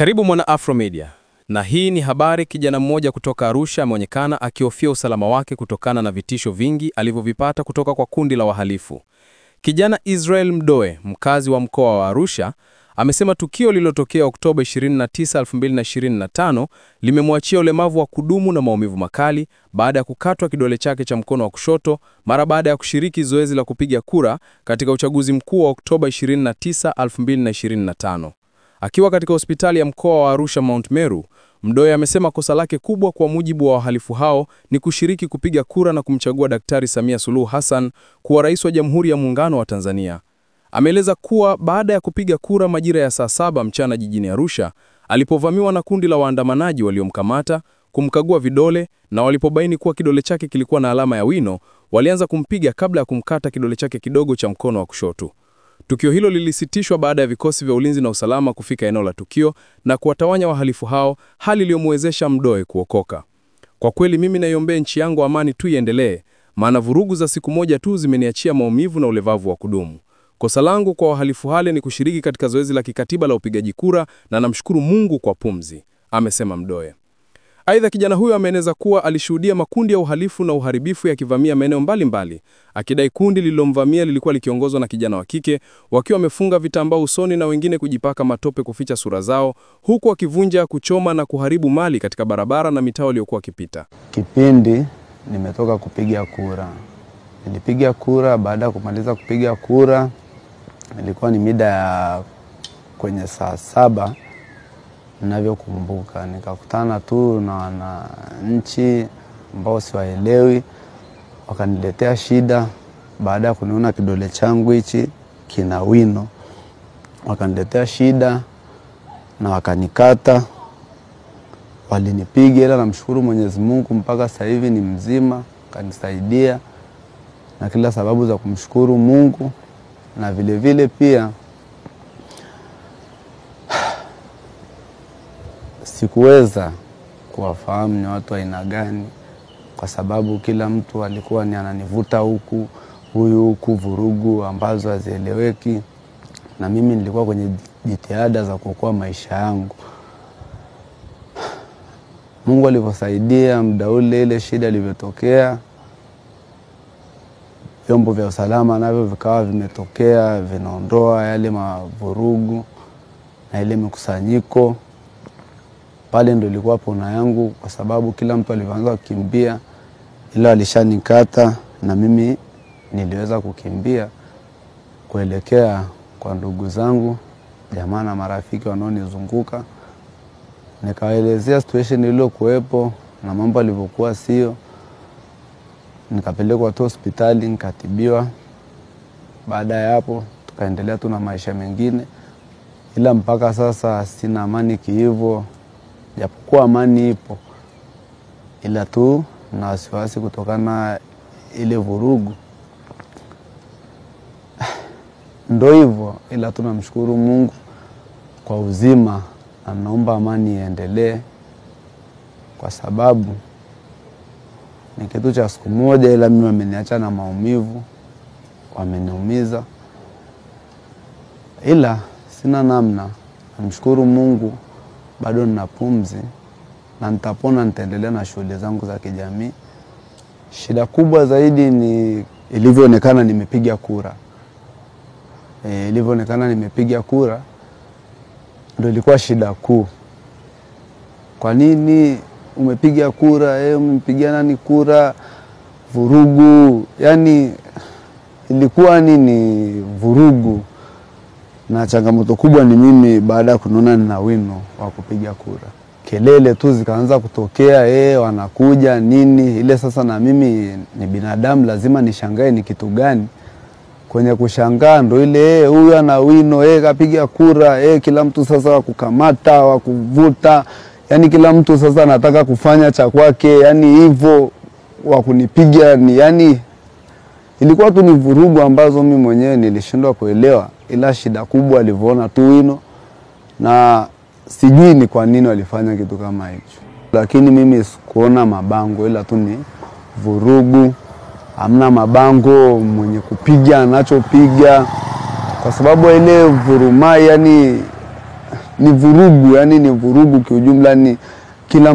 Karibu mwana Afro Media. Na hii ni habari. Kijana mmoja kutoka Arusha ameonekana akihofia usalama wake kutokana na vitisho vingi alivyovipata kutoka kwa kundi la wahalifu. Kijana Israel Mdoe, mkazi wa mkoa wa Arusha, amesema tukio lililotokea Oktoba 29, 2025 limemwachia ulemavu wa kudumu na maumivu makali baada ya kukatwa kidole chake cha mkono wa kushoto mara baada ya kushiriki zoezi la kupiga kura katika uchaguzi mkuu wa Oktoba 29, 2025. Akiwa katika hospitali ya mkoa wa Arusha Mount Meru, Mdoe amesema kosa lake kubwa kwa mujibu wa wahalifu hao ni kushiriki kupiga kura na kumchagua Daktari Samia Suluhu Hassan kuwa rais wa Jamhuri ya Muungano wa Tanzania. Ameeleza kuwa baada ya kupiga kura majira ya saa 7 mchana jijini Arusha, alipovamiwa na kundi la waandamanaji waliomkamata, kumkagua vidole, na walipobaini kuwa kidole chake kilikuwa na alama ya wino, walianza kumpiga kabla ya kumkata kidole chake kidogo cha mkono wa kushoto. Tukio hilo lilisitishwa baada ya vikosi vya ulinzi na usalama kufika eneo la tukio na kuwatawanya wahalifu hao, hali iliyomwezesha Mdoe kuokoka. Kwa kweli mimi naiombea nchi yangu amani tu iendelee, maana vurugu za siku moja tu zimeniachia maumivu na ulemavu wa kudumu. Kosa langu kwa wahalifu hale ni kushiriki katika zoezi la kikatiba la upigaji kura na namshukuru Mungu kwa pumzi, amesema Mdoe. Aidha, kijana huyo ameeneza kuwa alishuhudia makundi ya uhalifu na uharibifu yakivamia maeneo mbalimbali, akidai kundi lililomvamia lilikuwa likiongozwa na kijana wa kike, wakiwa wamefunga vitambaa usoni na wengine kujipaka matope kuficha sura zao, huku wakivunja, kuchoma na kuharibu mali katika barabara na mitaa waliokuwa wakipita. Kipindi nimetoka kupiga kura. Nilipiga kura. Baada ya kumaliza kupiga kura, ilikuwa ni mida ya kwenye saa 7 ninavyokumbuka. Nikakutana tu na wananchi ambao siwaelewi, wakaniletea shida. Baada ya kuniona kidole changu hichi kina wino, wakaniletea shida na wakanikata, walinipiga. Ila namshukuru Mwenyezi Mungu mpaka sasa hivi ni mzima, kanisaidia, na kila sababu za kumshukuru Mungu. Na vile vile pia sikuweza kuwafahamu ni watu aina gani, kwa sababu kila mtu alikuwa ni ananivuta huku, huyu huku, vurugu ambazo hazieleweki, na mimi nilikuwa kwenye jitihada za kuokoa maisha yangu. Mungu alivyosaidia muda ule, ile shida ilivyotokea, vyombo vya usalama navyo vikawa vimetokea, vinaondoa yale mavurugu na ile mikusanyiko. Pale ndo ilikuwa pona yangu, kwa sababu kila mtu alianza kukimbia, ila alishanikata na mimi niliweza kukimbia kuelekea kwa ndugu zangu, jamaa na marafiki wanaonizunguka. Nikawaelezea situation iliyokuwepo na mambo yalivyokuwa sio. Nikapelekwa tu hospitali, nikatibiwa. Baada ya hapo tukaendelea tu na maisha mengine, ila mpaka sasa sina amani hivyo. Japokuwa amani ipo, ila tu na wasiwasi kutokana ile vurugu. Ndio hivyo, ila tunamshukuru Mungu kwa uzima, na naomba amani iendelee, kwa sababu ni kitu cha siku moja, ila mimi wameniacha na maumivu, wameniumiza, ila sina namna. Namshukuru Mungu bado nina pumzi na nitapona, nitaendelea na shughuli zangu za kijamii. Shida kubwa zaidi ni ilivyoonekana nimepiga kura. Ilivyoonekana nimepiga kura ndio ilikuwa shida kuu. Kwa nini umepiga kura? Umempigia nani kura? Vurugu. Yani ilikuwa nini vurugu? Na changamoto kubwa ni mimi baada ya kunaona nina wino wa kupiga kura. Kelele tu zikaanza kutokea, wanakuja nini. Ile sasa na mimi ni binadamu, lazima nishangae ni kitu gani. Kwenye kushangaa ndo ile huyu ana wino, kapiga kura, kila mtu sasa wakukamata, wakuvuta. Yani kila mtu sasa anataka kufanya cha kwake, yani hivyo wakunipiga ni yani ilikuwa tu ni vurugu ambazo mimi mwenyewe nilishindwa kuelewa. Ila shida kubwa alivyoona tu wino, na sijui ni kwa nini walifanya kitu kama hicho. Lakini mimi sikuona mabango, ila tu ni vurugu. Hamna mabango, mwenye kupiga anachopiga, kwa sababu ile vurumai yani ni vurugu, yani ni vurugu kiujumla, ni kila